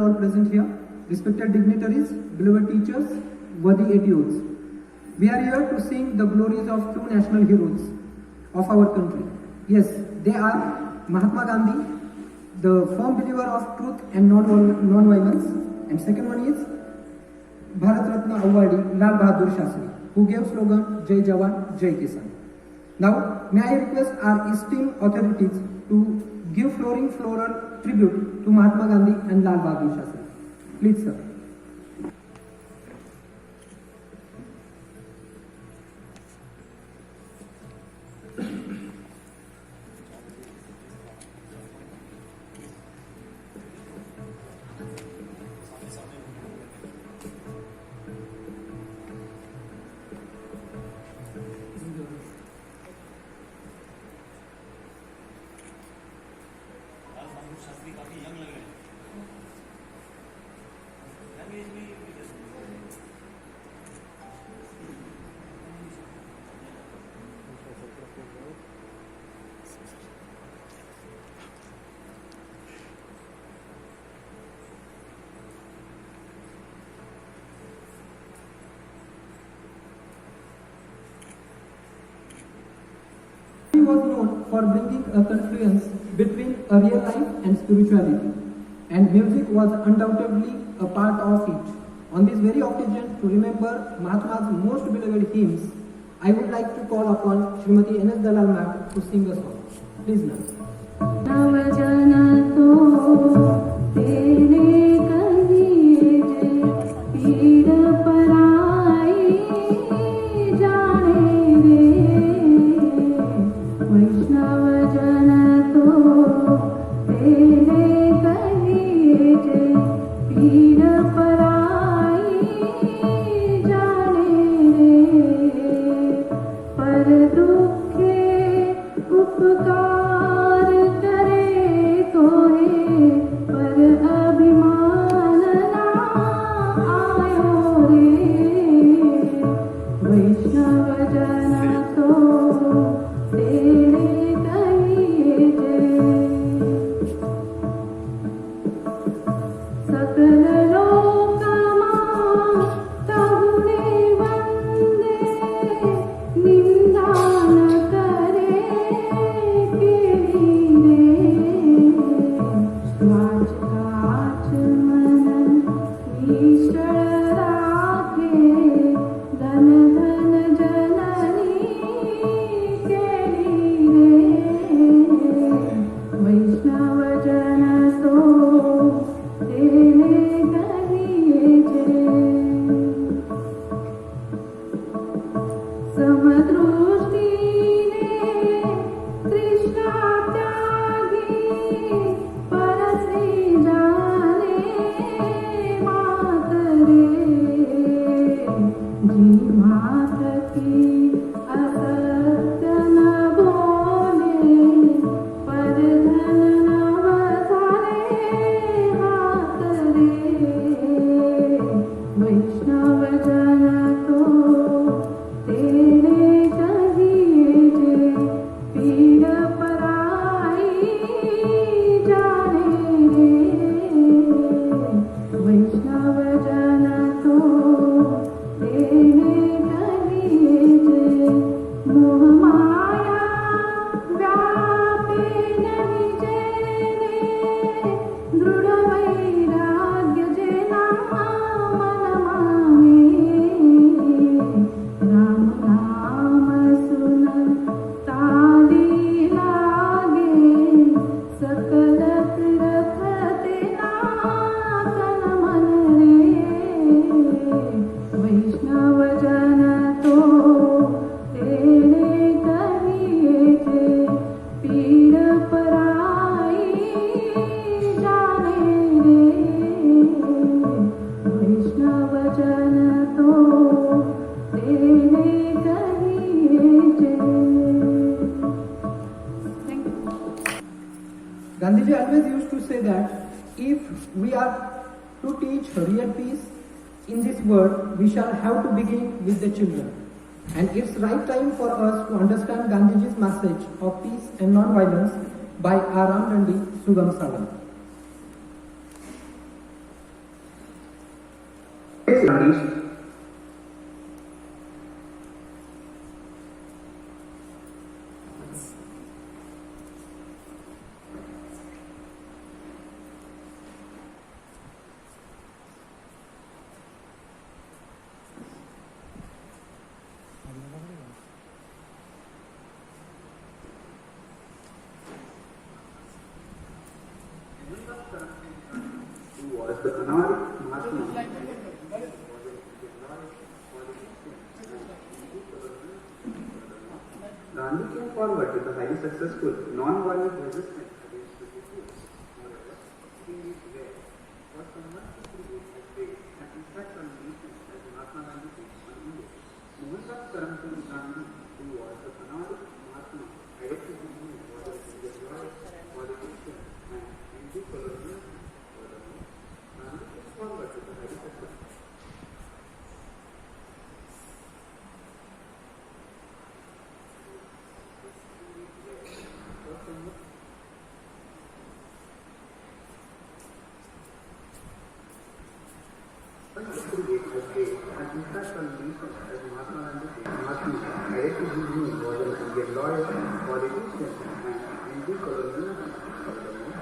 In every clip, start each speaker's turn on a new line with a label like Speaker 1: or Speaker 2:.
Speaker 1: all present here, respected dignitaries, beloved teachers, worthy ATOs. We are here to sing the glories of two national heroes of our country. Yes, they are Mahatma Gandhi, the firm believer of truth and non-violence, and second one is Bharat Ratna awardee Lal Bahadur Shastri, who gave slogan Jai Jawan, Jai Kisan. Now, may I request our esteemed authorities to give floral tribute to Mahatma Gandhi and Lal Bahadur Shastri. Please, sir.
Speaker 2: Shastri काफी young लग रहे हैं। Young age में
Speaker 1: He was known for bringing a confluence between a real life and spirituality, and music was undoubtedly a part of it. On this very occasion, to remember Mahatma's most beloved hymns, I would like to call upon Srimati N.S. Dalal ma'am to sing a song. Please, ma'am. Gandhiji always used to say that if we are to teach real peace in this world, we shall have to begin with the children. And it's right time for us to understand Gandhiji's message of peace and non-violence by Aram Dandi Sugam Salam.
Speaker 3: was the Anaric Mahatma. Gandhi came forward with a highly successful non-violent resistance against the British. Moreover, he is there was someone who created a great and impact on nations as Mahatma Gandhi did on India. Mohandas Karamchand Gandhi, who was the Anaric Mahatma, directed the movement for the Indian politician and anti-colonial. Furthermore, Gandhi came forward with a highly successful and impact on nations as Mahatma Gandhi did. Mahatma directed his movement was an Indian lawyer, politician, and anti-colonial. Furthermore,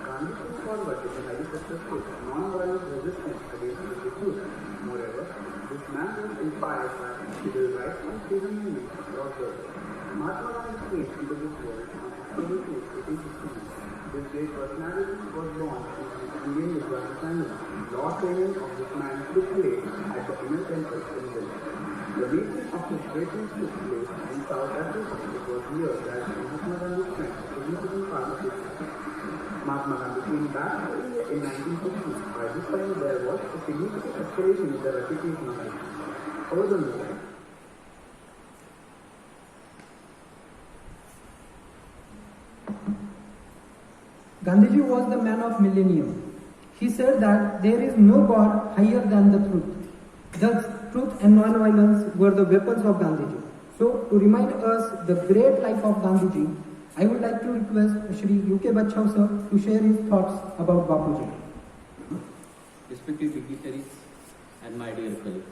Speaker 3: Gandhi came forward with a highly successful non-violent resistance against the British. Moreover, this man was inspired by civil rights and freedom movements across the world. Mahatma Gandhi came into this world on October 2, 1869. This great personality was born in an Indian Gujarati family. Law training of this man took place at the Inner Temple in Delhi. The meeting of his greatness took place in South Africa. It was here that Mahatma Gandhi spent a significant part of his life. Mahatma Gandhi came back to India in 1950. By this time, there was a significant escalation in the refugee movement. Furthermore,
Speaker 1: Gandhiji was the man of millennium. He said that there is no God higher than the truth. Thus, truth and non-violence were the weapons of Gandhiji. So, to remind us the great life of Gandhiji, I would like to request Shri U.K. Bachchau sir to share his thoughts about Bapuji.
Speaker 4: Respected dignitaries and my dear colleagues,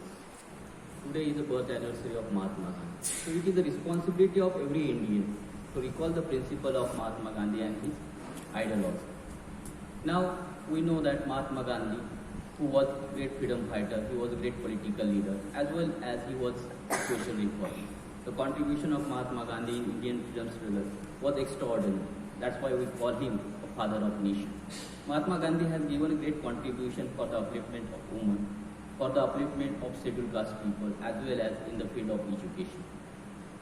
Speaker 4: today is the birth anniversary of Mahatma Gandhi. So it is the responsibility of every Indian to recall the principle of Mahatma Gandhi and his ideology. Now, we know that Mahatma Gandhi, who was a great freedom fighter, he was a great political leader, as well as he was a social reformer. The contribution of Mahatma Gandhi in Indian freedom struggle was extraordinary. That's why we call him a father of nation. Mahatma Gandhi has given a great contribution for the upliftment of women, for the upliftment of scheduled caste people, as well as in the field of education.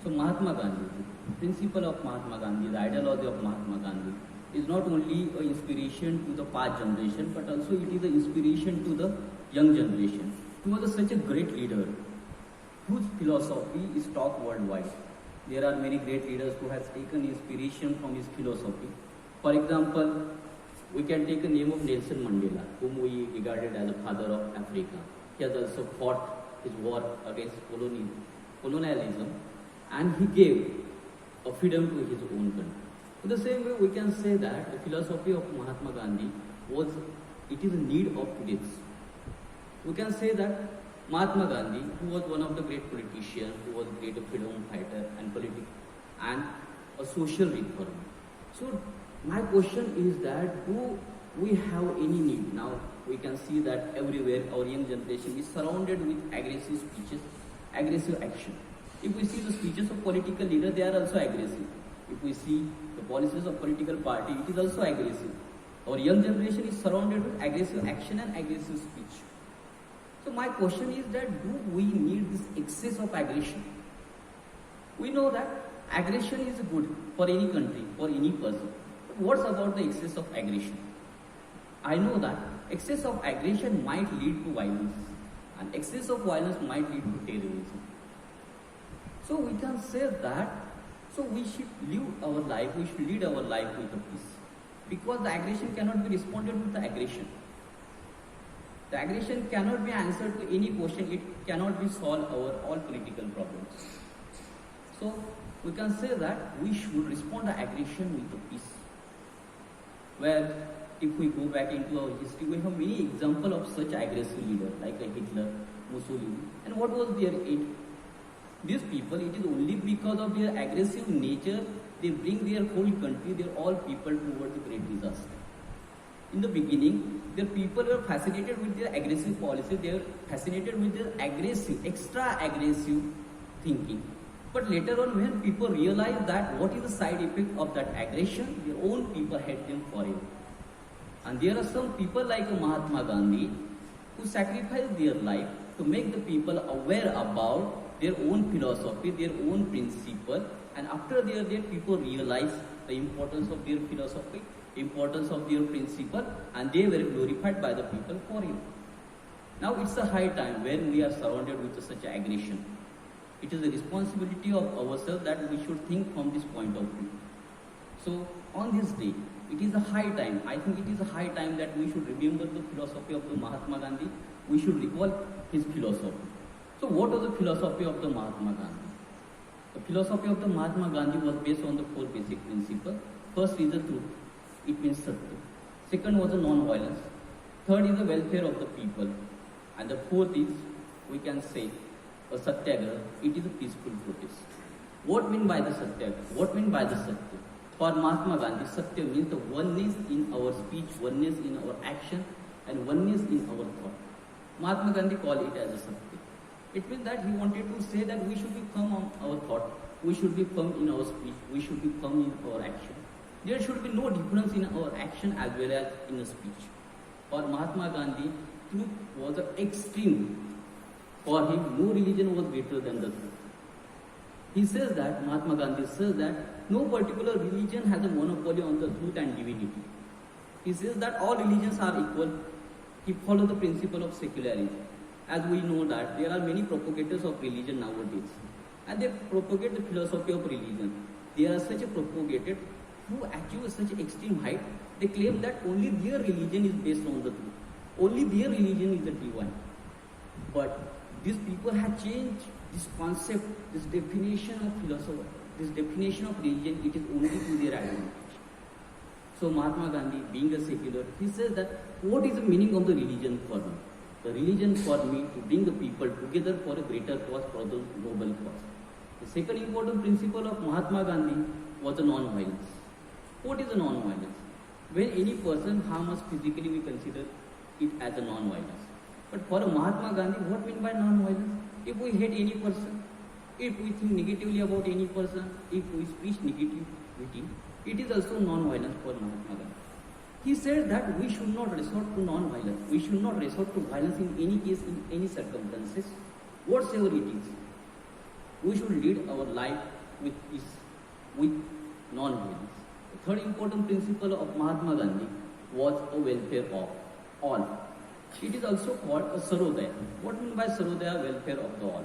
Speaker 4: So Mahatma Gandhi, the principle of Mahatma Gandhi, the ideology of Mahatma Gandhi, is not only an inspiration to the past generation, but also it is an inspiration to the young generation. He was such a great leader whose philosophy is taught worldwide. There are many great leaders who have taken inspiration from his philosophy. For example, we can take the name of Nelson Mandela, whom we regarded as the father of Africa. He has also fought his war against colonialism, and he gave a freedom to his own country. In the same way, we can say that the philosophy of Mahatma Gandhi it is a need of today's. We can say that Mahatma Gandhi, who was one of the great politicians, who was a great freedom fighter and a social reformer. So my question is that do we have any need? Now we can see that everywhere our young generation is surrounded with aggressive speeches, aggressive action. If we see the speeches of political leaders, they are also aggressive. If we see the policies of political party, it is also aggressive. Our young generation is surrounded with aggressive action and aggressive speech. So my question is that do we need this excess of aggression? We know that aggression is good for any country, for any person. But what's about the excess of aggression? I know that excess of aggression might lead to violence, and excess of violence might lead to terrorism. So we can say that so we should live our life, we should lead our life with a peace. Because the aggression cannot be responded with the aggression. The aggression cannot be answered to any question, it cannot be solved our all political problems. So we can say that we should respond to aggression with a peace. Where if we go back into our history, we have many examples of such aggressive leaders like Hitler, Mussolini. And what was their aim? These people, it is only because of their aggressive nature, they bring their whole country, their all people towards a great disaster. In the beginning, their people were fascinated with their aggressive policy, they were fascinated with their aggressive, extra aggressive thinking. But later on, when people realized that what is the side effect of that aggression, their own people hate them for it. And there are some people like Mahatma Gandhi who sacrificed their life to make the people aware about their own philosophy, their own principle, and after their death, people realize the importance of their philosophy, importance of their principle, and they were glorified by the people for it. Now it's a high time when we are surrounded with such aggression. It is a responsibility of ourselves that we should think from this point of view. So on this day, it is a high time, I think it is a high time that we should remember the philosophy of the Mahatma Gandhi. We should recall his philosophy. So what was the philosophy of the Mahatma Gandhi? The philosophy of the Mahatma Gandhi was based on the four basic principles. First is the truth, it means Satya. Second was the non-violence. Third is the welfare of the people. And the fourth is, we can say, a Satyagraha, it is a peaceful protest. What mean by the Satyagraha? What mean by the Satya? For Mahatma Gandhi, Satya means the oneness in our speech, oneness in our action, and oneness in our thought. Mahatma Gandhi called it as a Satya. It means that he wanted to say that we should be firm on our thought, we should be firm in our speech, we should be firm in our action. There should be no difference in our action as well as in a speech. For Mahatma Gandhi, truth was an extreme. For him, no religion was greater than the truth. He says that, Mahatma Gandhi says that no particular religion has a monopoly on the truth and divinity. He says that all religions are equal. He follows the principle of secularism. As we know that there are many propagators of religion nowadays, and they propagate the philosophy of religion. They are such a propagated who achieve such extreme height. They claim that only their religion is based on the truth. Only their religion is the divine. But these people have changed this concept, this definition of philosophy, this definition of religion. It is only to their advantage. So Mahatma Gandhi, being a secular, he says that what is the meaning of the religion for me? The religion for me to bring the people together for a greater cause, for the noble cause. The second important principle of Mahatma Gandhi was the non-violence. What is the non-violence? When any person harm us physically, we consider it as a non-violence. But for a Mahatma Gandhi, what mean by non-violence? If we hate any person, if we think negatively about any person, if we speak negativity, it is also non-violence for Mahatma Gandhi. He said that we should not resort to non-violence. We should not resort to violence in any case, in any circumstances, whatsoever it is. We should lead our life with peace, with non-violence. The third important principle of Mahatma Gandhi was a welfare of all. It is also called a Sarodaya. What mean by Sarodaya? Welfare of the all.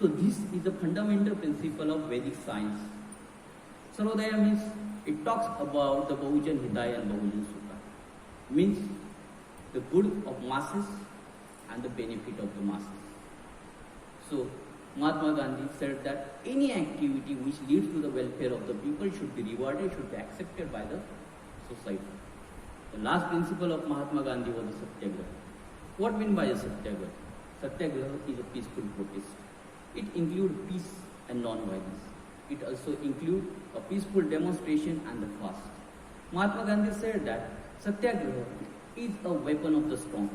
Speaker 4: So this is a fundamental principle of Vedic science. Sarodaya means it talks about the Bahujan Hidaya and Bahujan Sukha. Means the good of masses and the benefit of the masses. So Mahatma Gandhi said that any activity which leads to the welfare of the people should be rewarded, should be accepted by the society. The last principle of Mahatma Gandhi was the Satyagraha. What mean by a Satyagraha? Satyagraha is a peaceful protest. It includes peace and non-violence. It also includes a peaceful demonstration and the fast. Mahatma Gandhi said that Satyagraha is a weapon of the strong.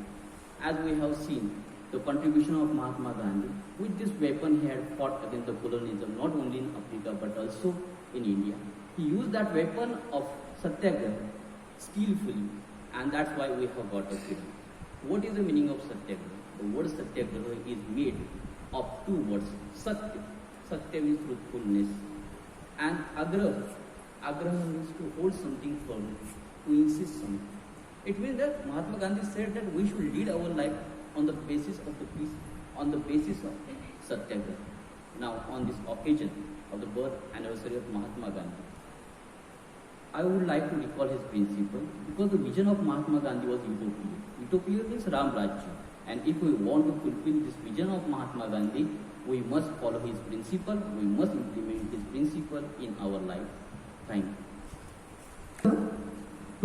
Speaker 4: As we have seen, the contribution of Mahatma Gandhi, with this weapon he had fought against the colonialism, not only in Africa but also in India. He used that weapon of Satyagraha skillfully, and that's why we have got a freedom. What is the meaning of Satyagraha? The word Satyagraha is made of two words, Satya. Satya means truthfulness, and Agraha. Agraha means to hold something firmly, to insist something. It means that Mahatma Gandhi said that we should lead our life on the basis of the peace, on the basis of Satyagraha. Now, on this occasion of the birth anniversary of Mahatma Gandhi, I would like to recall his principle, because the vision of Mahatma Gandhi was utopia. Utopia means Ram Rajya. And if we want to fulfill this vision of Mahatma Gandhi, we must follow his principle, we must implement his principle in our life. Thank you.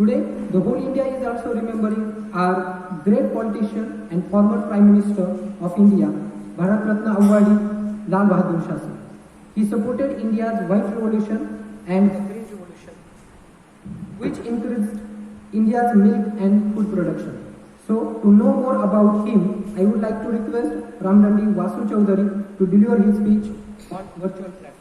Speaker 1: Today, the whole India is also remembering our great politician and former Prime Minister of India, Bharat Ratna Award Lal Bahadur Shastri. He supported India's White Revolution and the Green Revolution, which increased India's milk and food production. So, to know more about him, I would like to request Ramdandi Vasu Chaudhary to deliver his speech on virtual platform.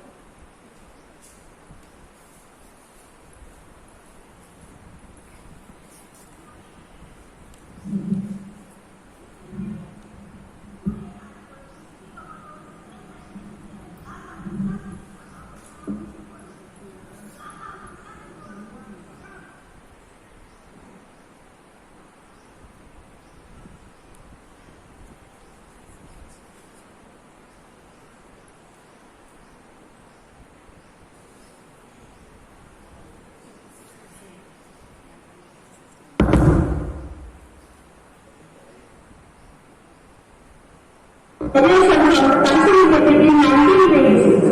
Speaker 5: Election from country in 1926.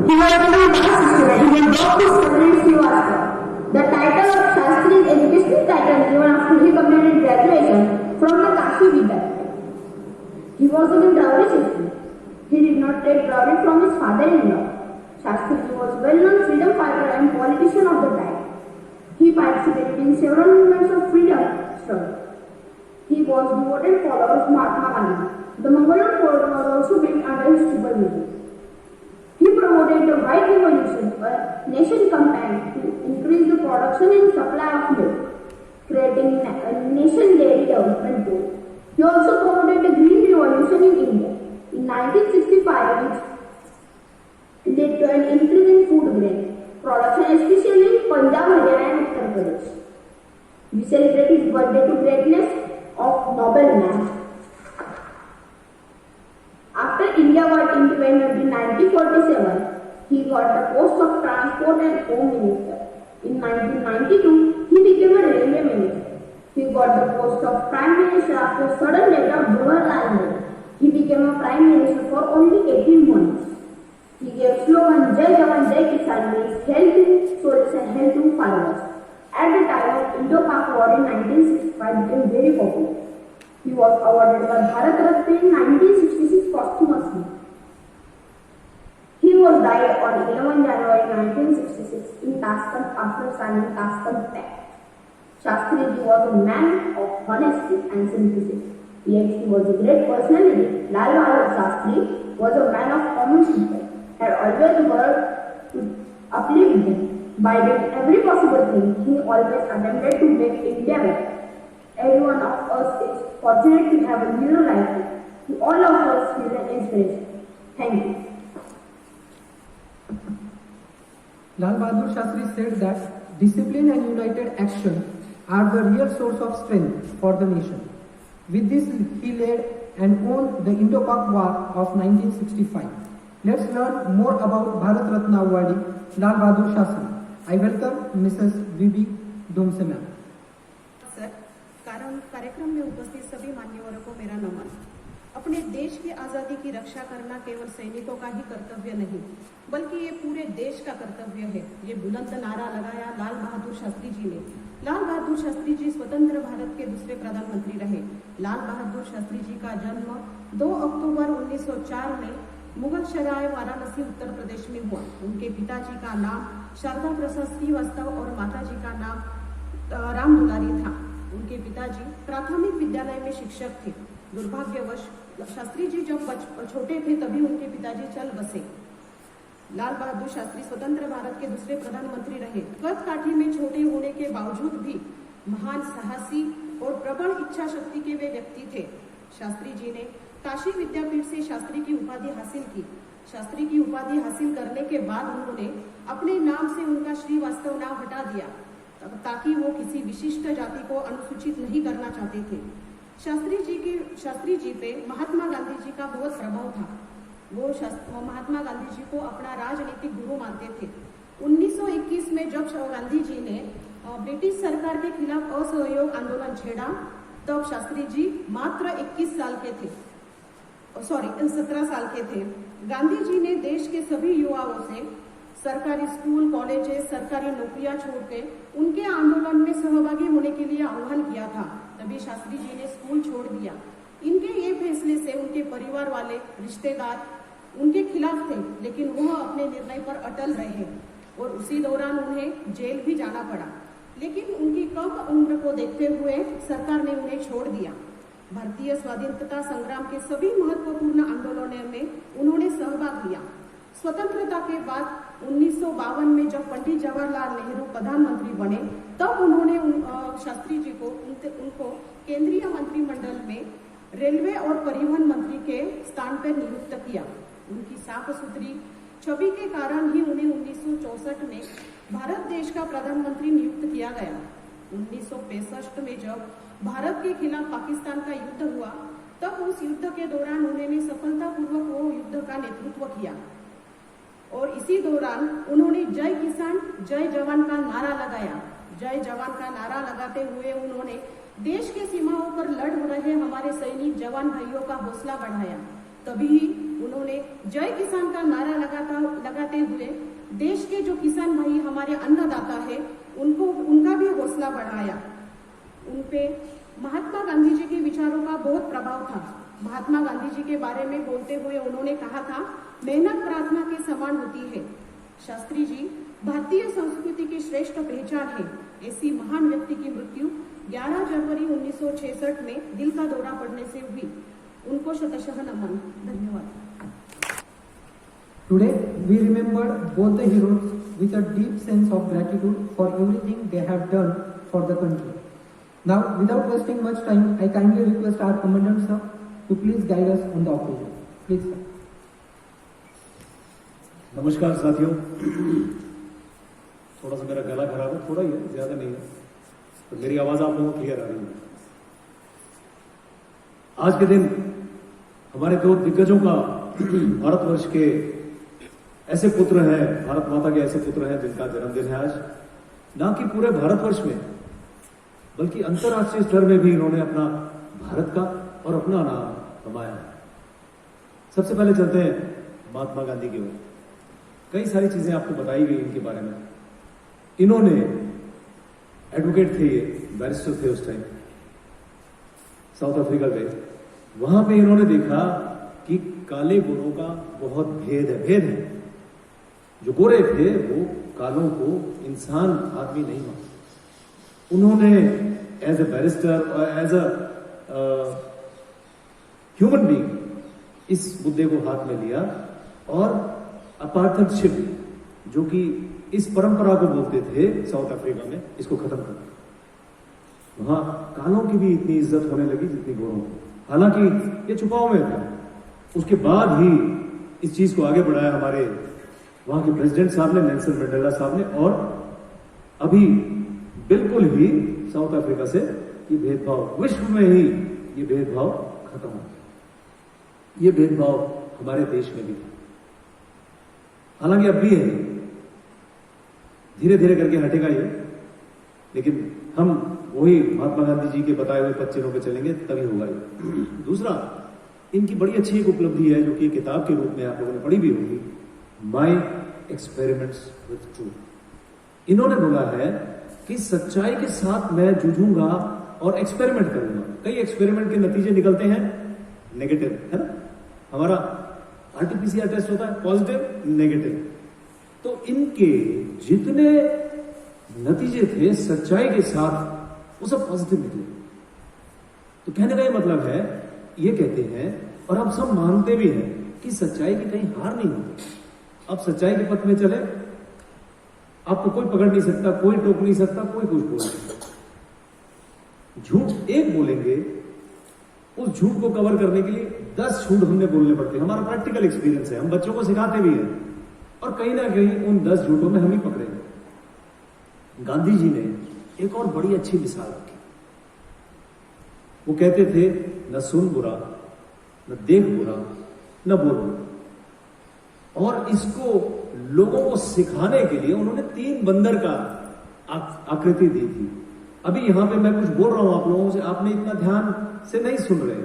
Speaker 5: He was a student. He was Dr. Samuel Srivastava. The title of Shastri is educational title given after he completed graduation from the Kashi Vidyapith. He was given dowry system. He did not take dowry from his father-in-law. Shastri was a well-known freedom fighter and politician of the time. He participated in several movements of freedom struggle. He was devoted follower of Mahatma Gandhi. The Mangalam fort was also built under his supervision. He promoted the White Revolution, a nation campaign to increase the production and supply of milk, creating a nation dairy development board. He also promoted the Green Revolution in India. In 1965, it led to an increase in food grain production, especially in Punjab, Haryana and Uttar Pradesh. We celebrate his birthday to greatness of Nobel man. After India got independent in 1947, he got the post of Transport and Home Minister. In 1992, he became a Railway Minister. He got the post of Prime Minister after sudden death of Jawaharlal Nehru. He became a Prime Minister for only 18 months. He gave slogan Jai Jawan Jai Kisan, means health to soldiers and health to farmers. At the time of Indo-Pak War in 1965, became very popular. He was awarded the Bharat Ratna in 1966 posthumously. He was died on 11 January 1966 in Tashkent after signing Tashkent Pact. Shastriji was a man of honesty and simplicity. Yet he was a great personality. Lal Bahadur Shastri was a man of common people, had always worked to uplift them. By doing every possible thing, he always attempted to make India better. Every one of us is fortunate to have a hero like him. To all of us, he is an inspiration. Thank you.
Speaker 1: Lal Bahadur Shastri said that discipline and united action are the real source of strength for the nation. With this, he led and won the Indo-Pak War of 1965. Let's learn more about Bharat Ratna Award Lal Bahadur Shastri. I welcome Mrs. V.B. Domse ma'am.
Speaker 6: कार्यक्रम में उपस्थित सभी मान्यवरों को मेरा नमन। अपने देश की आजादी की रक्षा करना केवल सैनिकों का ही कर्तव्य नहीं, बल्कि ये पूरे देश का कर्तव्य है। ये बुलंद नारा लगाया लाल बहादुर शास्त्री जी ने। लाल बहादुर शास्त्री जी स्वतंत्र भारत के दूसरे प्रधानमंत्री रहे। लाल बहादुर शास्त्री जी का जन्म 2 अक्टूबर 1904 में मुगल शराय वाराणसी उत्तर प्रदेश में हुआ। उनके पिताजी का नाम शारदा प्रसाद श्रीवास्तव और माताजी का नाम राम दुलारी था। उनके पिताजी प्राथमिक विद्यालय में शिक्षक थे। दुर्भाग्यवश शास्त्री जी जब छोटे थे तभी उनके पिताजी चल बसे। लाल बहादुर शास्त्री स्वतंत्र भारत के दूसरे प्रधानमंत्री रहे। कद काठी में छोटे होने के बावजूद भी महान साहसी और प्रबल इच्छा शक्ति के वे व्यक्ति थे। शास्त्री जी ने काशी विद्यापीठ से शास्त्री की उपाधि हासिल की। शास्त्री की उपाधि हासिल करने के बाद उन्होंने अपने नाम से उनका श्रीवास्तव नाम हटा दिया, ताकि वो किसी विशिष्ट जाति को अनुसूचित नहीं करना चाहते थे। शास्त्री जी पे महात्मा गांधी जी का बहुत प्रभाव था। वो महात्मा गांधी जी को अपना राजनीतिक गुरु मानते थे। 1921 में जब गांधी जी ने ब्रिटिश सरकार के खिलाफ असहयोग आंदोलन छेड़ा, तब शास्त्री जी मात्र 17 साल के थे। गांधी जी ने देश के सभी युवाओं से सरकारी स्कूल, कॉलेजेस, सरकारी नौकरियां छोड़ के उनके आंदोलन में सहभागी होने के लिए आह्वान किया था। तभी शास्त्री जी ने स्कूल छोड़ दिया। इनके ये फैसले से उनके परिवार वाले, रिश्तेदार उनके खिलाफ थे, लेकिन वह अपने निर्णय पर अटल रहे और उसी दौरान उन्हें जेल भी जाना पड़ा। लेकिन उनकी कम उम्र को देखते हुए सरकार ने उन्हें छोड़ दिया। भारतीय स्वाधीनता संग्राम के सभी महत्वपूर्ण आंदोलनों में उन्होंने सहभाग लिया। स्वतंत्रता के बाद 1952 में जब पंडित जवाहरलाल नेहरू प्रधानमंत्री बने, तब उन्होंने शास्त्री जी को उनको केंद्रीय मंत्रिमंडल में रेलवे और परिवहन मंत्री के स्थान पर नियुक्त किया। उनकी साफ सुथरी छवि के कारण ही उन्हें 1964 में भारत देश का प्रधानमंत्री नियुक्त किया गया। 1965 में जब भारत के खिलाफ पाकिस्तान का युद्ध हुआ, तब उस युद्ध के दौरान उन्होंने सफलतापूर्वक वो युद्ध का नेतृत्व किया और इसी दौरान उन्होंने जय किसान जय जवान का नारा लगाया। जय जवान का नारा लगाते हुए उन्होंने देश के सीमाओं पर लड़ रहे हमारे सैनिक जवान भाइयों का हौसला बढ़ाया। तभी उन्होंने जय किसान का नारा लगाते हुए देश के जो किसान भाई हमारे अन्नदाता है उनका भी हौसला बढ़ाया। उनपे महात्मा गांधी जी के विचारों का बहुत प्रभाव था। महात्मा गांधी जी के बारे में बोलते हुए उन्होंने कहा था, मेहनत प्रार्थना के समान होती है। शास्त्री जी भारतीय संस्कृति की श्रेष्ठ पहचान है। ऐसी महान व्यक्ति की मृत्यु 11 जनवरी 1966 में दिल का दौरा पड़ने से हुई। उनको शतशः नमन। धन्यवाद।
Speaker 1: Today we remembered both the heroes with a deep sense of gratitude for everything they have done for the country. Now, without wasting much time, I kindly request our Commandant sir to please guide us on the occasion. Please sir.
Speaker 7: नमस्कार साथियों, थोड़ा सा मेरा गला खराब है, थोड़ा ही है, ज्यादा नहीं है, तो मेरी आवाज आप लोगों को क्लियर आ रही है। आज के दिन हमारे दो दिग्गजों का भारतवर्ष के ऐसे पुत्र हैं, भारत माता के ऐसे पुत्र हैं जिनका जन्मदिन है आज। ना कि पूरे भारतवर्ष में बल्कि अंतर्राष्ट्रीय स्तर में भी इन्होंने अपना भारत का और अपना नाम कमाया। सबसे पहले चलते हैं महात्मा गांधी की ओर। कई सारी चीजें आपको बताई गई इनके बारे में। इन्होंने एडवोकेट थे, ये बैरिस्टर थे उस टाइम साउथ अफ्रीका में। वहां पे इन्होंने देखा कि काले गोरों का बहुत भेद है। जो गोरे थे वो कालों को इंसान आदमी नहीं मानते। उन्होंने एज ए बैरिस्टर और एज अ ह्यूमन बीइंग इस मुद्दे को हाथ में लिया और अपार्थशिप, जो कि इस परंपरा को बोलते थे साउथ अफ्रीका में, इसको खत्म कर दिया। वहां कालों की भी इतनी इज्जत होने लगी जितनी गोरों को। हालांकि ये छुपाव में था। उसके बाद ही इस चीज को आगे बढ़ाया हमारे वहां के प्रेसिडेंट साहब ने, नेल्सन मंडेला साहब ने, और अभी बिल्कुल ही साउथ अफ्रीका से ये भेदभाव, विश्व में ही ये भेदभाव खत्म हो गया। ये भेदभाव हमारे देश में भी था, हालांकि अब भी है, धीरे धीरे करके हटेगा ये, लेकिन हम वही महात्मा गांधी जी के बताए हुए पच्चीनों पे चलेंगे तभी होगा ये। दूसरा, इनकी बड़ी अच्छी एक उपलब्धि है जो कि किताब के रूप में आप लोगों ने पढ़ी भी होगी, माई एक्सपेरिमेंट्स विथ ट्रूथ। इन्होंने बोला है कि सच्चाई के साथ मैं जूझूंगा और एक्सपेरिमेंट करूंगा। कई एक्सपेरिमेंट के नतीजे निकलते हैं नेगेटिव, है ना। हमारा आरटीपीसीआर टेस्ट होता है पॉजिटिव नेगेटिव, तो इनके जितने नतीजे थे सच्चाई के साथ वो सब पॉजिटिव निकले। तो कहने का ये मतलब है, ये कहते हैं और अब सब मानते भी हैं कि सच्चाई की कहीं हार नहीं होती। अब सच्चाई के पथ में चले, आपको कोई पकड़ नहीं सकता, कोई टोक नहीं सकता, कोई कुछ बोल नहीं सकता। झूठ एक बोलेंगे, उस झूठ को कवर करने के लिए 10 झूठ हमने बोलने पड़ते हैं। हमारा प्रैक्टिकल एक्सपीरियंस है, हम बच्चों को सिखाते भी हैं और कहीं ना कहीं उन 10 झूठों में हम ही पकड़ेंगे। गांधी जी ने एक और बड़ी अच्छी मिसाल रखी। वो कहते थे, न सुन बुरा, न देख बुरा, न बोल बुरा। और इसको लोगों को सिखाने के लिए उन्होंने 3 बंदर का आकृति दी थी। अभी यहां पे मैं कुछ बोल रहा हूं आप लोगों से, आपने इतना ध्यान से नहीं सुन रहे,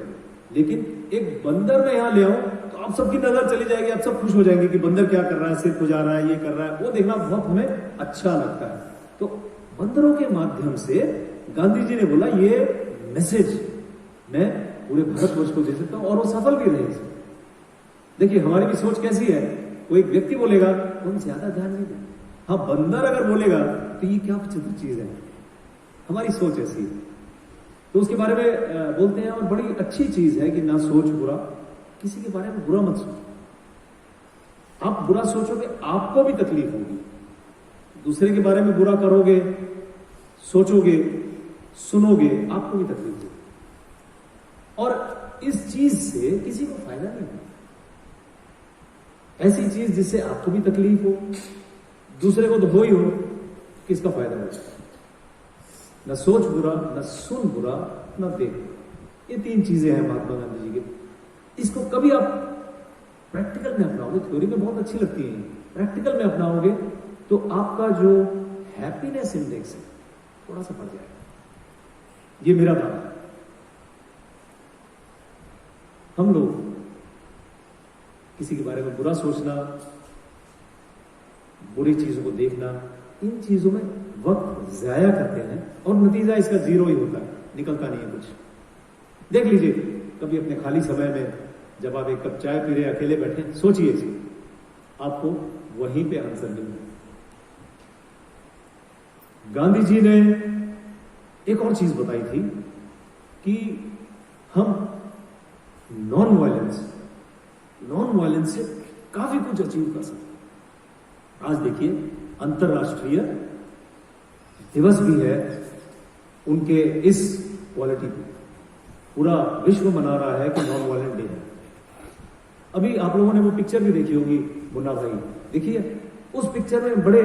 Speaker 7: लेकिन एक बंदर मैं यहां ले आऊं तो आप सबकी नजर चली जाएगी, आप सब खुश हो जाएंगे कि बंदर क्या कर रहा है, सिर खुजा रहा है, ये कर रहा है, वो देखना बहुत हमें अच्छा लगता है। तो बंदरों के माध्यम से गांधी जी ने बोला ये मैसेज मैं पूरे भारतवर्ष को दे सकता हूं, और वो सफल भी रहे। देखिए हमारी भी सोच कैसी है, कोई एक व्यक्ति बोलेगा तो हम ज्यादा ध्यान नहीं दें, हाँ बंदर अगर बोलेगा तो ये क्या विचित्र चीज है, हमारी सोच ऐसी है। तो उसके बारे में बोलते हैं, और बड़ी अच्छी चीज है कि ना सोच बुरा, किसी के बारे में बुरा मत सोचो। आप बुरा सोचोगे आपको भी तकलीफ होगी, दूसरे के बारे में बुरा करोगे, सोचोगे, सुनोगे, आपको भी तकलीफ होगी, और इस चीज से किसी को फायदा नहीं होगा। ऐसी चीज जिससे आपको भी तकलीफ हो, दूसरे को तो हो ही हो, किसका फायदा होगा? न सोच बुरा, न सुन बुरा, न देख बुरा। ये 3 चीजें हैं महात्मा गांधी जी के। इसको कभी आप प्रैक्टिकल में अपनाओगे, थ्योरी में बहुत अच्छी लगती है, प्रैक्टिकल में अपनाओगे तो आपका जो हैप्पीनेस इंडेक्स है थोड़ा सा बढ़ जाएगा। ये मेरा दावा है। हम लोग किसी के बारे में बुरा सोचना, बुरी चीजों को देखना, इन चीजों में वक्त जाया करते हैं और नतीजा इसका 0 ही होता है, निकलता नहीं है कुछ। देख लीजिए कभी अपने खाली समय में जब आप एक कप चाय पी रहे अकेले बैठे, सोचिए इसे, आपको वहीं पे आंसर मिलेगा। गांधी जी ने एक और चीज बताई थी कि हम नॉन वायलेंस से काफी कुछ अचीव कर सकते हैं। आज देखिए अंतरराष्ट्रीय दिवस भी है उनके इस क्वालिटी पे, पूरा विश्व मना रहा है कि नॉन वायलेंट डे है। अभी आप लोगों ने वो पिक्चर भी देखी होगी मुन्ना भाई, देखिए उस पिक्चर में बड़े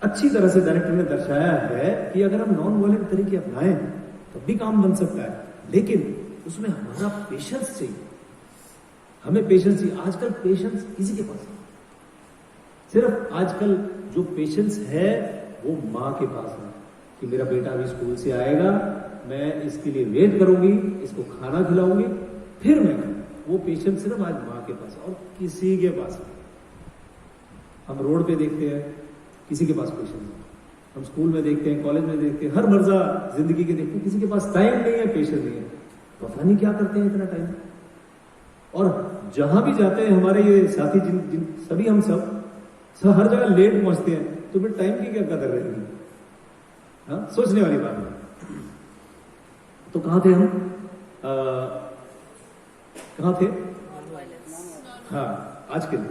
Speaker 7: अच्छी तरह से डायरेक्टर ने दर्शाया है कि अगर हम नॉन वायलेंट तरीके अपनाएं तब भी काम बन सकता है, लेकिन उसमें हमारा पेशेंस चाहिए, हमें पेशेंस चाहिए। आजकल पेशेंस किसी के पास नहीं, सिर्फ आजकल जो पेशेंस है वो माँ के पास है कि मेरा बेटा अभी स्कूल से आएगा, मैं इसके लिए वेट करूंगी, इसको खाना खिलाऊंगी, फिर मैं वो पेशेंस सिर्फ आज माँ के पास है और किसी के पास नहीं। हम रोड पे देखते हैं किसी के पास पेशेंस नहीं, हम स्कूल में देखते हैं, कॉलेज में देखते हैं, हर मर्जा जिंदगी के देखते हैं, किसी के पास टाइम नहीं है, पेशेंस नहीं है। पता नहीं क्या करते हैं इतना टाइम। और जहां भी जाते हैं हमारे ये साथी सभी हम सब हर जगह लेट पहुंचते हैं, तो फिर टाइम की क्या कदर रहेगी? हाँ, सोचने वाली बात है। तो कहां थे हम? कहां थे? हाँ, आज के लिए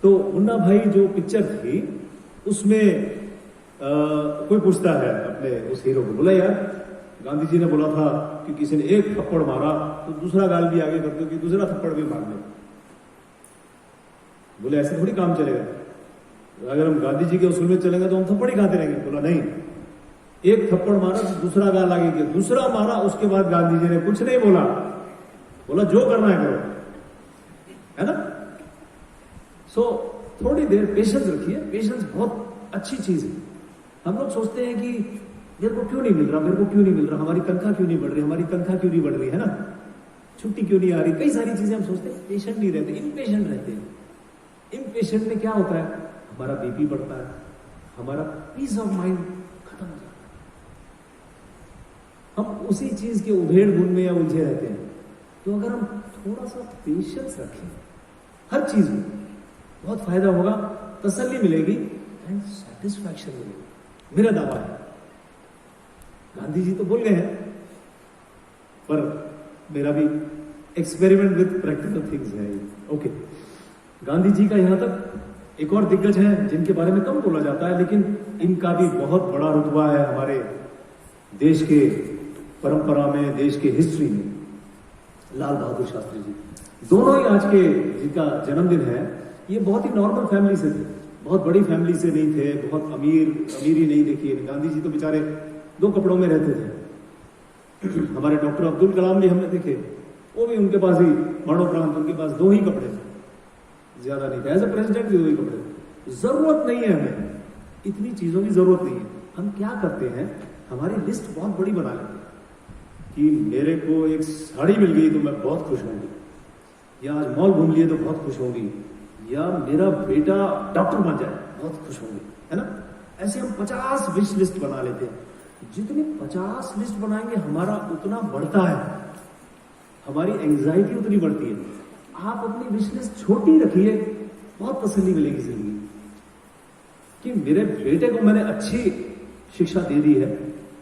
Speaker 7: तो मुन्ना भाई जो पिक्चर थी उसमें कोई पूछता है अपने उस हीरो को, बोला यार गांधी जी ने बोला था कि किसी ने एक थप्पड़ मारा तो दूसरा गाल भी आगे करते हो कि दूसरा थप्पड़ भी मार ले। बोले ऐसे थोड़ी काम चलेगा, अगर हम गांधी जी के उसूल में चलेंगे तो हम थप्पड़ ही खाते रहेंगे। बोला नहीं, एक थप्पड़ मारा तो दूसरा गाल आगे किया, दूसरा मारा, उसके बाद गांधी जी ने कुछ नहीं बोला, बोला जो करना है करो, है ना। सो थोड़ी देर पेशेंस रखिए, पेशेंस बहुत अच्छी चीज है। हम लोग सोचते हैं कि मेरे को क्यों नहीं मिल रहा, मेरे को क्यों नहीं मिल रहा, हमारी तनख्वाह क्यों नहीं बढ़ रही, हमारी तनख्वाह क्यों नहीं बढ़ रही, है ना, छुट्टी क्यों नहीं आ रही, कई सारी चीजें हम सोचते हैं। पेशेंट नहीं रहते, इम्पेशेंट रहते हैं। इम्पेशेंट में क्या होता है, हमारा बीपी बढ़ता है, हमारा पीस ऑफ माइंड खत्म हो जाता है, हम उसी चीज के उधेड़ बुन में या उलझे रहते हैं। तो अगर हम थोड़ा सा पेशेंस रखें हर चीज में, बहुत फायदा होगा, तसल्ली मिलेगी एंड सेटिस्फैक्शन मिलेगी। मेरा दावा है, गांधी जी तो बोल गए हैं, पर मेरा भी एक्सपेरिमेंट विद प्रैक्टिकल थिंग्स है। ओके, गांधी जी का यहां तक एक और दिग्गज है जिनके बारे में कम बोला जाता है, लेकिन इनका भी बहुत बड़ा रुतबा है हमारे देश के परंपरा में, देश के हिस्ट्री में। लाल बहादुर शास्त्री जी, दोनों ही आज के जिनका जन्मदिन है, ये बहुत ही नॉर्मल फैमिली से थे, बहुत बड़ी फैमिली से नहीं थे, बहुत अमीरी नहीं देखी है। गांधी जी तो बेचारे 2 कपड़ों में रहते थे। हमारे डॉक्टर अब्दुल कलाम भी हमने देखे, वो भी उनके पास ही मरणोपरांत उनके पास 2 ही कपड़े थे, ज्यादा नहीं थे। एज ए प्रेसिडेंट भी 2 ही कपड़े। जरूरत नहीं है हमें इतनी चीजों की, जरूरत नहीं है। हम क्या करते हैं, हमारी लिस्ट बहुत बड़ी बना लेते हैं कि मेरे को एक साड़ी मिल गई तो मैं बहुत खुश होंगी, या आज मॉल घूम लिए तो बहुत खुश होंगी, या मेरा बेटा डॉक्टर बन जाए बहुत खुश होंगी, है ना। ऐसे हम 50 विश लिस्ट बना लेते हैं। जितने 50 लिस्ट बनाएंगे हमारा उतना बढ़ता है, हमारी एंजाइटी उतनी बढ़ती है। आप अपनी विश लिस्ट छोटी रखिए, बहुत तसल्ली मिलेगी जिंदगी कि मेरे बेटे को मैंने अच्छी शिक्षा दे दी है,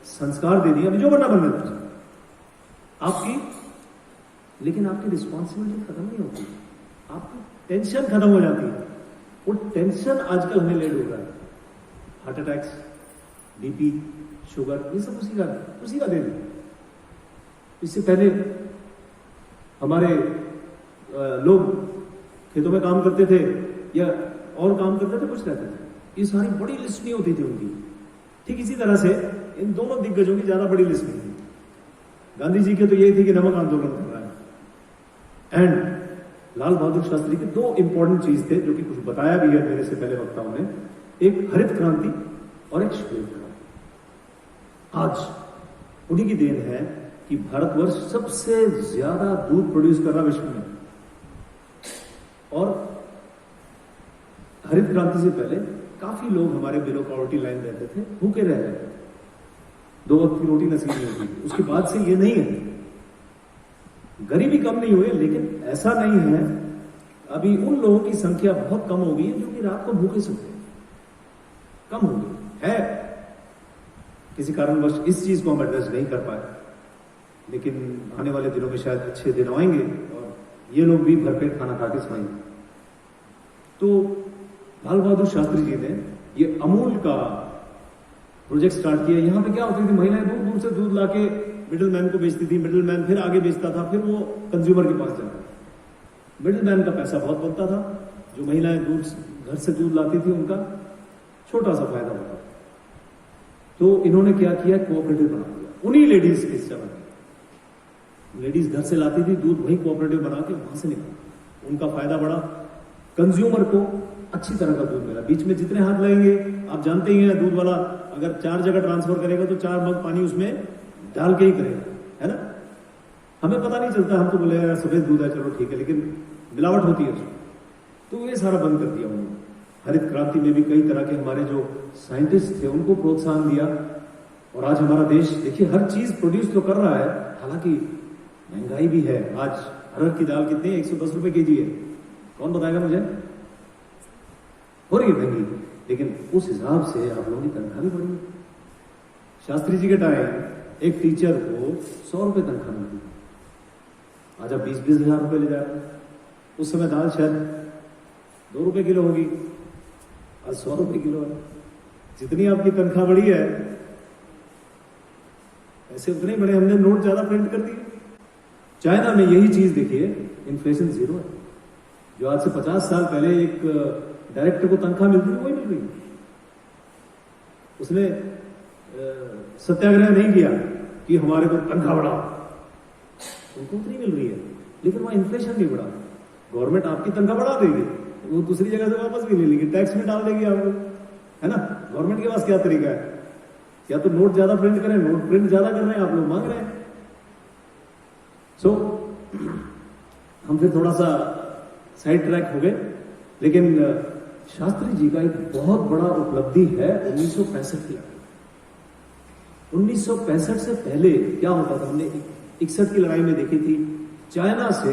Speaker 7: संस्कार दे दिए, अभी जो बनना बन गया आपकी, लेकिन आपकी रिस्पॉन्सिबिलिटी खत्म नहीं होती, आपकी टेंशन खत्म हो जाती है। वो टेंशन आजकल हमें लेट हो रहा है, हार्ट अटैक्स, बीपी, शुगर, ये सब उसी का देन है। इससे पहले हमारे लोग खेतों में काम करते थे या और काम करते थे, कुछ रहते थे, ये सारी बड़ी लिस्ट नहीं होती थी उनकी। ठीक इसी तरह से इन दोनों दिग्गजों की ज्यादा बड़ी लिस्ट नहीं थी। गांधी जी के तो यही थी कि नमक आंदोलन कर रहा है, एंड लाल बहादुर शास्त्री के दो इंपॉर्टेंट चीज थे जो कि कुछ बताया भी है मेरे से पहले वक्ताओं ने, एक हरित क्रांति और एक श्वेत क्रांति। आज उन्हीं की देन है कि भारतवर्ष सबसे ज्यादा दूध प्रोड्यूस कर रहा विश्व में, और हरित क्रांति से पहले काफी लोग हमारे बिलो पॉवर्टी लाइन रहते थे, भूखे रह रहे थे, 2 वक्त की रोटी नसीब नहीं होती। उसके बाद से ये नहीं है, गरीबी कम नहीं हुई, लेकिन ऐसा नहीं है, अभी उन लोगों की संख्या बहुत कम हो गई है जो कि रात को भूखे सोते हैं, कम हो गई है। किसी कारणवश इस चीज को हम एड्रेस नहीं कर पाए, लेकिन आने वाले दिनों में शायद अच्छे दिन आएंगे और ये लोग भी भरपेट खाना खा के सोएंगे। तो लाल बहादुर शास्त्री जी ने ये अमूल का प्रोजेक्ट स्टार्ट किया। यहां पे क्या होती थी, महिलाएं दूर दूर से दूध लाके मिडिलमैन को बेचती थी, मिडिलमैन फिर आगे बेचता था, फिर वो कंज्यूमर के पास जाता था। मिडिलमैन का पैसा बहुत बनता था, जो महिलाएं घर से दूध लाती थी उनका छोटा सा फायदा होता था। तो इन्होंने क्या किया, कोऑपरेटिव बना दिया उन्हीं लेडीज के समय। लेडीज घर से लाती थी दूध, वही कोऑपरेटिव बना के वहां से निकाला, उनका फायदा बढ़ा, कंज्यूमर को अच्छी तरह का दूध मिला। बीच में जितने हाथ लगेंगे, आप जानते ही हैं दूध वाला अगर 4 जगह ट्रांसफर करेगा तो 4 मग पानी उसमें डाल के ही करेगा, है ना। हमें पता नहीं चलता, हम तो बोले यार सफेद दूध है चलो ठीक है, लेकिन मिलावट होती है उसमें। तो ये सारा बंद कर दिया उन्होंने। हरित क्रांति में भी कई तरह के हमारे जो साइंटिस्ट थे उनको प्रोत्साहन दिया, और आज हमारा देश देखिए हर चीज प्रोड्यूस तो कर रहा है, हालांकि महंगाई भी है। आज अरहर की दाल कितनी है, 110 रुपए केजी है, कौन बताएगा मुझे, हो रही है महंगी, लेकिन उस हिसाब से आप लोगों की तनख्वाह भी बढ़ी। शास्त्री जी के टाइम एक टीचर को 100 रुपए तनख्वाह मिलती, आज आप 20-20 हजार रुपए ले जा रहे हैं। उस समय दाल शायद 2 रुपए किलो होगी, आज 100 रुपए किलो है। जितनी आपकी तनख्वाह बढ़ी है ऐसे उतने बड़े हमने नोट ज्यादा प्रिंट कर दिए। चाइना में यही चीज देखिए, इन्फ्लेशन 0 है। जो आज से 50 साल पहले एक डायरेक्टर को तनख्वाह मिलती थी वही मिल रही है। उसने सत्याग्रह नहीं किया कि हमारे को तनख्वाह बढ़ाओ, उनको उतनी मिल रही है, लेकिन वहां इन्फ्लेशन नहीं बढ़ा। गवर्नमेंट आपकी तनख्वाह बढ़ा देगी, वो दूसरी जगह से वापस भी ले लेगी, टैक्स में डाल देगी आपको, है ना। गवर्नमेंट के पास क्या तरीका है, या तो नोट ज्यादा प्रिंट करें, नोट प्रिंट ज्यादा कर रहे हैं, आप लोग मांग रहे हैं। सो हम फिर थोड़ा सा साइड ट्रैक हो गए, लेकिन शास्त्री जी का एक बहुत बड़ा उपलब्धि है 1965 की। 1965 से पहले क्या होता था, हमने 61 की लड़ाई में देखी थी, चाइना से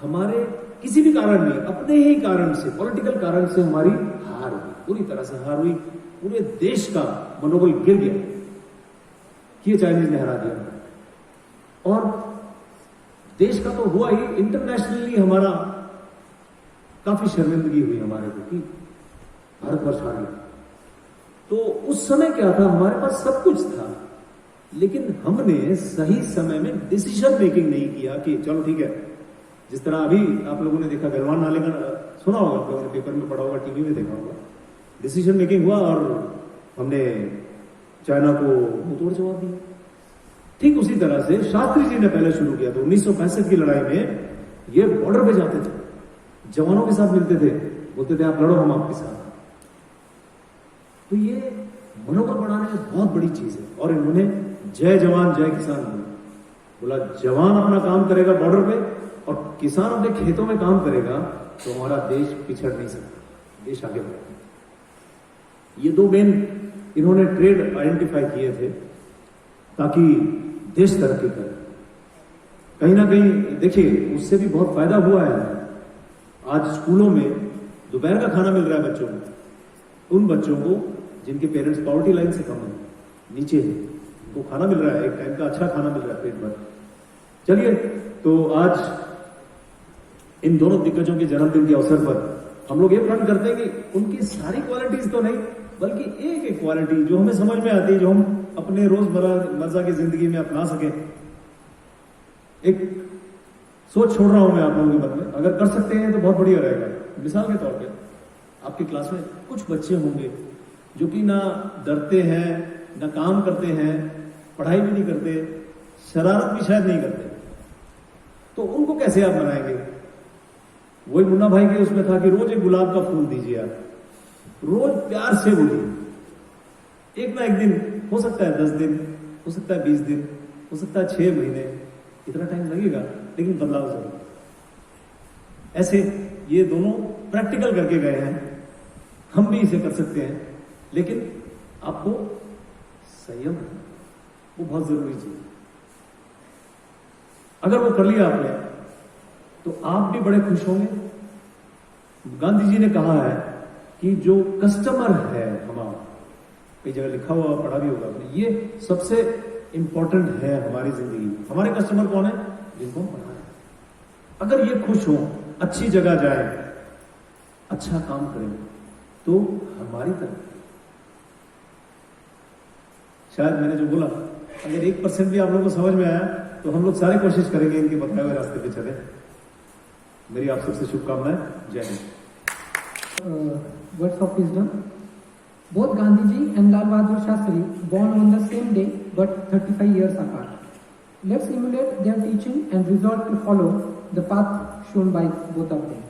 Speaker 7: हमारे किसी भी कारण नहीं, अपने ही कारण से, पॉलिटिकल कारण से हमारी हार हुई, पूरी तरह से हार हुई। पूरे देश का मनोबल गिर गया कि ये चाइनीज ने हरा दिया, और देश का तो हुआ ही, इंटरनेशनली हमारा काफी शर्मिंदगी हुई हमारे को कि भारतवर्ष हार गया। तो उस समय क्या था, हमारे पास सब कुछ था, लेकिन हमने सही समय में डिसीजन मेकिंग नहीं किया कि चलो ठीक है। जिस तरह अभी आप लोगों ने देखा, गलवान नाले का सुना होगा, आप लोगों ने पेपर में पढ़ा होगा, टीवी में देखा होगा, डिसीजन मेकिंग हुआ और हमने चाइना को मुंहतोड़ जवाब दिया। ठीक उसी तरह से शास्त्री जी ने पहले शुरू किया। तो 1965 की लड़ाई में ये बॉर्डर पे जाते थे, जवानों के साथ मिलते थे, बोलते थे आप लड़ो हम आपके साथ। तो ये मनोबल बढ़ाने में बहुत बड़ी चीज है, और इन्होंने जय जवान जय किसान बोला। बोला जवान अपना काम करेगा बॉर्डर पे और किसान अपने खेतों में काम करेगा तो हमारा देश पिछड़ नहीं सकता, देश आगे बढ़ेगा। ये दो मेन इन्होंने ट्रेड आइडेंटिफाई किए थे ताकि देश तरक्की करे। कहीं ना कहीं देखिए उससे भी बहुत फायदा हुआ है। आज स्कूलों में दोपहर का खाना मिल रहा है बच्चों को, उन बच्चों को जिनके पेरेंट्स पॉवर्टी लाइन से कम है, नीचे है, उनको खाना मिल रहा है, एक टाइम का अच्छा खाना मिल रहा है पेट भर। चलिए, तो आज इन दोनों दिग्गजों के जन्मदिन के अवसर पर हम लोग ये प्लान करते हैं कि उनकी सारी क्वालिटीज तो नहीं बल्कि एक एक क्वालिटी जो हमें समझ में आती है, जो हम अपने रोजमर्रा की जिंदगी में अपना सके। एक सोच छोड़ रहा हूं मैं आप लोगों के मन में, अगर कर सकते हैं तो बहुत बढ़िया रहेगा। मिसाल के तौर पे आपकी क्लास में कुछ बच्चे होंगे जो कि ना डरते हैं, ना काम करते हैं, पढ़ाई भी नहीं करते, शरारत भी शायद नहीं करते, तो उनको कैसे आप बनाएंगे? वही मुन्ना भाई के उसमें था कि रोज एक गुलाब का फूल दीजिए आप, रोज प्यार से बोलिए। एक ना एक दिन, हो सकता है 10 दिन, हो सकता है 20 दिन, हो सकता है 6 महीने, इतना टाइम लगेगा, लेकिन बदलाव जरूर। ऐसे ये दोनों प्रैक्टिकल करके गए हैं, हम भी इसे कर सकते हैं, लेकिन आपको संयम वो बहुत जरूरी चीज है। अगर वो कर लिया आपने तो आप भी बड़े खुश होंगे। गांधी जी ने कहा है कि जो कस्टमर है हमारा, कई जगह लिखा हुआ पढ़ा भी होगा आपने, ये सबसे इंपॉर्टेंट है हमारी जिंदगी में। हमारे कस्टमर कौन है? जिनको हम पढ़ा रहे हैं। अगर ये खुश हो, अच्छी जगह जाए, अच्छा काम करें, तो हमारी तरफ शायद मैंने जो बोला, अगर 1% भी आप लोगों को समझ में आया तो हम लोग सारी कोशिश करेंगे इनके बताए हुए रास्ते पे चले। मेरी आप सबसे शुभकामनाएं। जय Hind.
Speaker 1: Words of wisdom. Both Gandhiji and Lal Bahadur Shastri born on the same day but 35 years apart. Let's emulate their teaching and resolve to follow the path shown by both of them.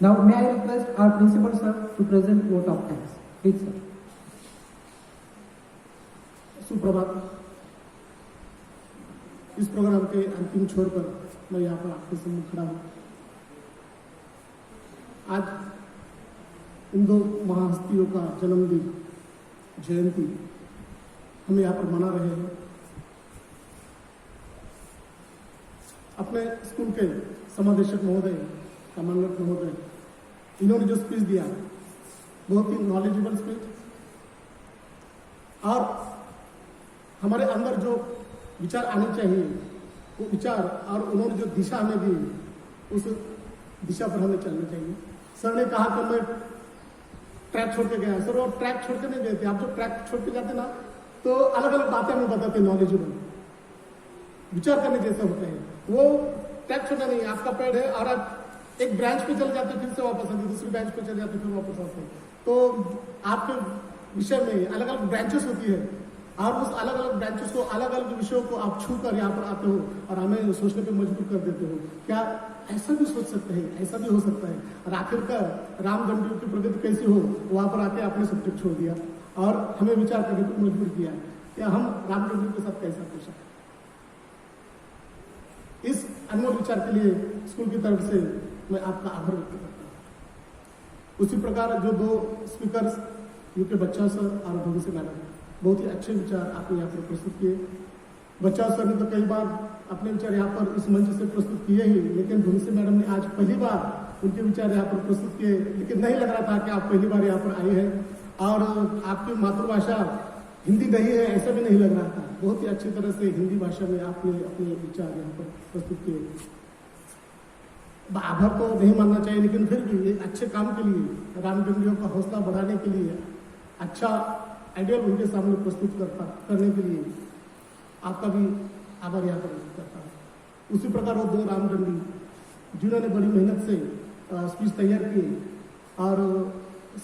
Speaker 1: Now may I request our principal sir to present vote of thanks. Please sir.
Speaker 8: सुप्रभात। इस programme के अंतिम छोर पर मैं यहाँ पर आपके सम्मुख खड़ा हूँ। आज इन दो महाहस्तियों का जन्मदिन, जयंती हम यहाँ पर मना रहे हैं। अपने स्कूल के समादेशक महोदय, कमांडेंट महोदय, इन्होंने जो स्पीच दिया, बहुत ही नॉलेजेबल स्पीच, और हमारे अंदर जो विचार आने चाहिए वो विचार, और उन्होंने जो दिशा हमें दी, उस दिशा पर हमें चलना चाहिए। सर ने कहा कि मैं ट्रैक छोड़ के गया। सर वो ट्रैक छोड़ के नहीं गए थे। आप जो ट्रैक छोड़ के जाते ना, तो अलग अलग बातें हमें बताते, नॉलेजेबल विचार करने जैसे होते हैं। वो ट्रैक छोड़ना नहीं है, आपका पेड़ है और आप एक ब्रांच पे चले जाते, फिर से वापस आते, दूसरी ब्रांच पे चले जाते, फिर वापस आते। तो आपके विषय में अलग अलग ब्रांचेस होती है, और उस अलग अलग ब्रांचेस को, अलग अलग विषयों को आप छू कर यहाँ पर आते हो और हमें सोचने पे मजबूर कर देते हो। क्या ऐसा भी सोच सकते हैं, ऐसा भी हो सकता है। और आखिरकार रामदंडियों की प्रगति कैसी हो, वहां पर आके आपने सब्जेक्ट छोड़ दिया और हमें विचार करने को मजबूर किया कि हम रामदंडियों के साथ कैसा कर सकते। इस अनमोल विचार के लिए स्कूल की तरफ से मैं आपका आभार व्यक्त करता हूँ। उसी प्रकार जो दो स्पीकर्स, यूके बच्चा सर और भविष्य मैडम, बहुत ही अच्छे विचार आपने यहाँ पर प्रस्तुत किए। बच्चा सर ने तो कई बार अपने विचार यहाँ पर इस मंच से प्रस्तुत किए ही, लेकिन भविष्य मैडम ने आज पहली बार उनके विचार यहाँ पर प्रस्तुत किए। लेकिन नहीं लग रहा था कि आप पहली बार यहाँ पर आए हैं और आपकी मातृभाषा हिंदी नहीं है, ऐसा भी नहीं लग रहा था। बहुत ही अच्छी तरह से हिंदी भाषा में आपने अपने विचार यहाँ पर प्रस्तुत किए। आभार तो नहीं मानना चाहिए, लेकिन फिर भी एक अच्छे काम के लिए, रामदंडियों का हौसला बढ़ाने के लिए, अच्छा आइडियल उनके सामने प्रस्तुत करने के लिए आपका भी आभार यहाँ पर व्यक्त करता हूँ। उसी प्रकार वो दो रामदंडी जिन्होंने बड़ी मेहनत से स्पीच तैयार किए और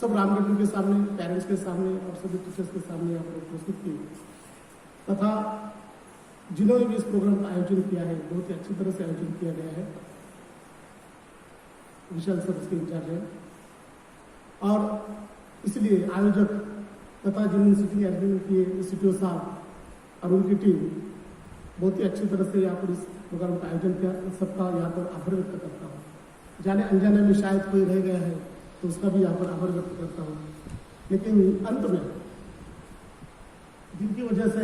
Speaker 8: सब रामदंडी के सामने, पेरेंट्स के सामने और सभी टीचर्स के सामने यहाँ पर प्रस्तुत किए, तथा जिन्होंने भी इस प्रोग्राम का आयोजन किया है, बहुत ही अच्छी तरह से आयोजन किया गया है। विशाल सर इसके इंचार्ज है और इसलिए आयोजक तथा जिन्होंने सिटी अरेंजमेंट किए, सीटीओ साहब और उनकी टीम, बहुत ही अच्छी तरह से यहाँ पर इस प्रोग्राम का आयोजन किया। सबका यहाँ पर आभार व्यक्त करता हूँ। जाने अनजाने में शायद कोई रह गया है तो उसका भी यहाँ पर आभार व्यक्त करता हूँ। लेकिन अंत में जिनकी वजह से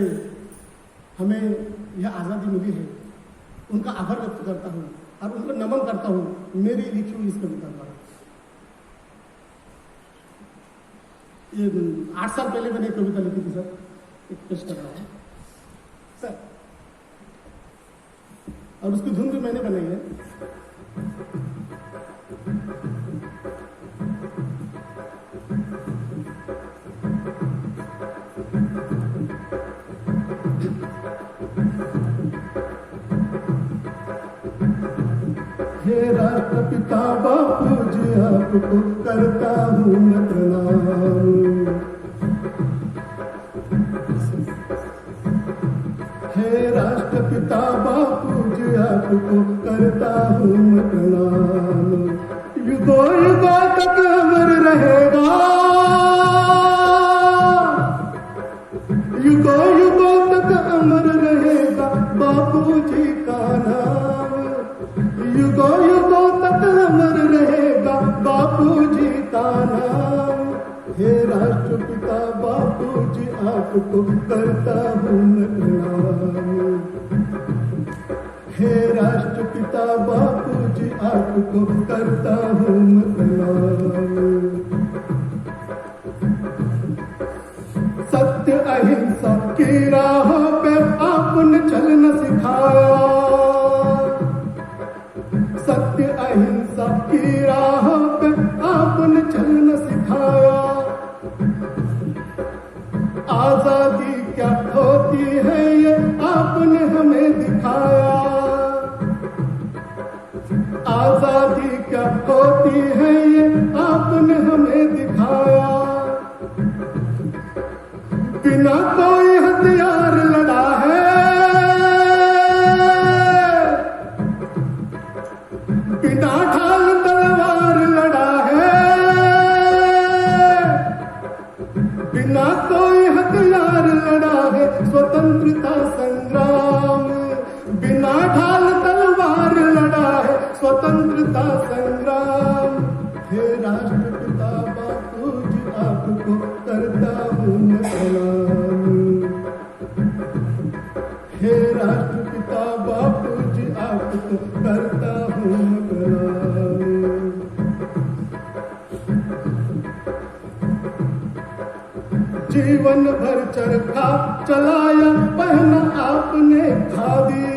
Speaker 8: हमें यह आज़ादी मिली है उनका आभार व्यक्त करता हूँ और उनको नमन करता हूँ मेरी लिखी हुई इस कविता द्वारा। ये 8 साल पहले मैंने एक कविता लिखी थी सर, एक पेश कर रहा हूँ सर, और उसकी धुन भी मैंने बनाई है। हे राष्ट्रपिता बापू जी आपको करता हूँ मैं प्रणाम। हे राष्ट्रपिता बापू जी आपको करता हूँ मैं प्रणाम। युगों युगों तक अमर रहेगा, युगों युगों तक अमर रहेगा बापू जी का नाम। युगों युगों तक अमर रहेगा बापू जी का नाम। हे राष्ट्रपिता बापू जी आपको करता हूँ मैं प्रणाम। हे राष्ट्रपिता बापू जी आपको करता हूँ मैं प्रणाम। सत्य अहिंसा की राह पे आपने चलना सिखाया, सत्य अहिंसा की राह पे आपने चलना सिखाया। आजादी क्या होती है ये आपने हमें दिखाया, आजादी क्या होती है ये आपने हमें दिखाया। बिना कोई हथियार लड़ा है, बिना ढाल तलवार लड़ा है, बिना कोई हथियार लड़ा है स्वतंत्रता संग्राम। बिना ढाल तलवार लड़ा है स्वतंत्रता संग्राम। हे राष्ट्रपिता बापू जी आपको करता हूँ मैं प्रणाम। हे राष्ट्रपिता बापू जी आपको करता हूँ मैं प्रणाम। जीवन भर चरखा चलाया पहना आपने खादी,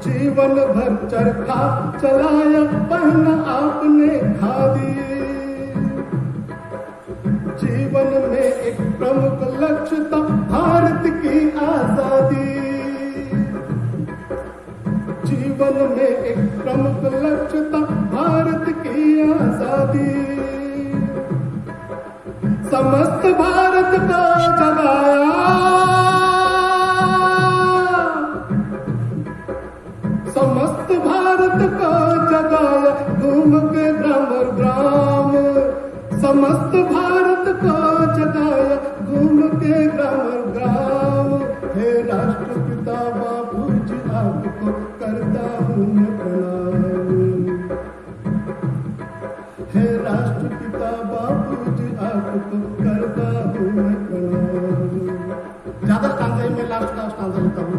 Speaker 8: जीवन भर चरखा चलाया पहना आपने खादी। जीवन में एक प्रमुख लक्ष्य था भारत की आजादी, जीवन में एक प्रमुख लक्ष्य था भारत की आजादी। समस्त भारत को जगाया, समस्त भारत को जगाया घूम के ग्राम और ग्राम। समस्त भारत को जगाया घूम के ग्राम और ग्राम। हे राष्ट्रपिता बापू जी आपको करता हूँ मैं प्रणाम। हे राष्ट्रपिता बापू जी आपको करता हूँ मैं प्रणाम। ज्यादा स्टांजा में लास्ट का स्टांजा लेता हूँ।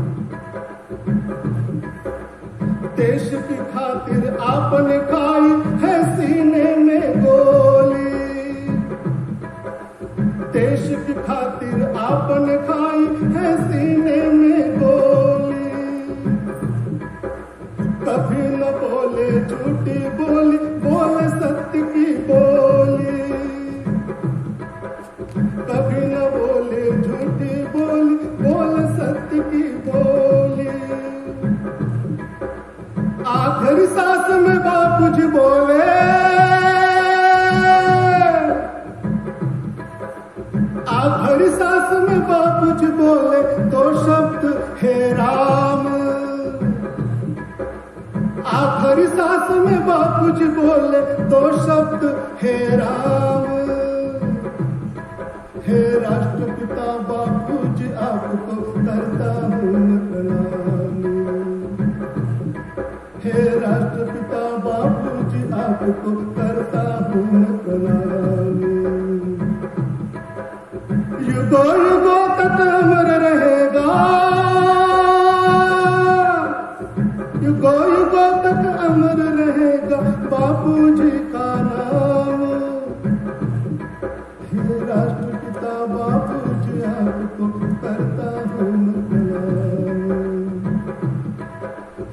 Speaker 8: देश की खातिर आपने खाई है सीने में गोली, देश की खातिर आपने खाई है सीने में गोली। कभी न बोले झूठी बोली, बोले सत्य की बोली। कभी न बोले झूठी बोली, बोले सत्य की बोली। आखिरी सांस में बापू जी बोले, आखिरी सांस में बापू जी बोले दो शब्द हे राम। आखिरी सांस में बापू जी बोले दो शब्द हे राम। हे राष्ट्रपिता बापू जी आपको करता हूँ मैं प्रणाम। हे राष्ट्रपिता बापूजी आपको करता हूँ मैं प्रणाम। युगों युगों तक अमर रहेगा, युगों युगों तक अमर रहेगा बापूजी का नाम। हे राष्ट्रपिता बापूजी आपको करता हूँ मैं प्रणाम।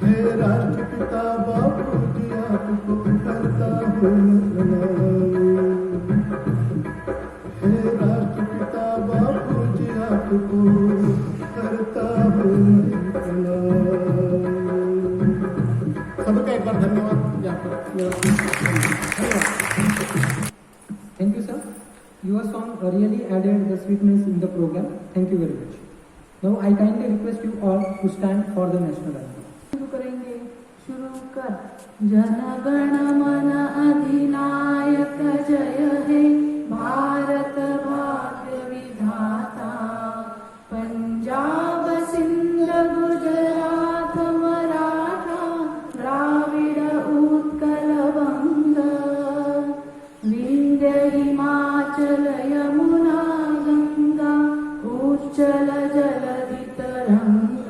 Speaker 8: हे राष्ट्रपिता बापूजी आपको करता हूँ मैं प्रणाम। हे राष्ट्रपिता बापूजी आपको करता हूँ मैं प्रणाम। सबका एक बार धन्यवाद यहाँ पर। धन्यवाद।
Speaker 1: Thank you, sir. Your song really added the sweetness in the program. Thank you very much. Now I kindly request you all to stand for the national anthem.
Speaker 5: शुरू करेंगे, शुरू कर। जन गण मन अधिनायक जय हे भारत भाग्य विधाता। पंजाब सिंध गुजरात मराठा द्राविड उत्कल बंग। विंध्य हिमाचल यमुना गंगा उच्चल जलधि तरंग।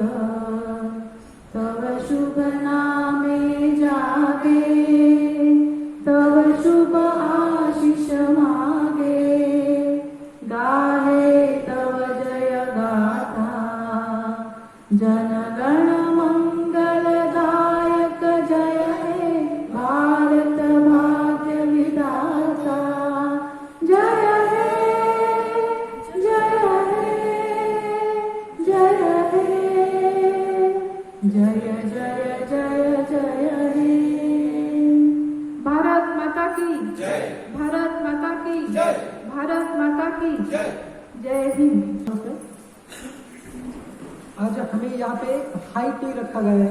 Speaker 5: तव शुभ नामे जागे, तव शुभ आशीष मागे। गाहे तव जय गाथा, जन गण मंगलदायक जय हे भारत भाग्य विधाता। जय हे, जय हे, जय हे, जय जय जय जय हे। भारत माता की जय, भारत माता की जय, भारत माता की जय। जय हिंद।
Speaker 1: आज हमें यहाँ पे हाई टी रखा गया है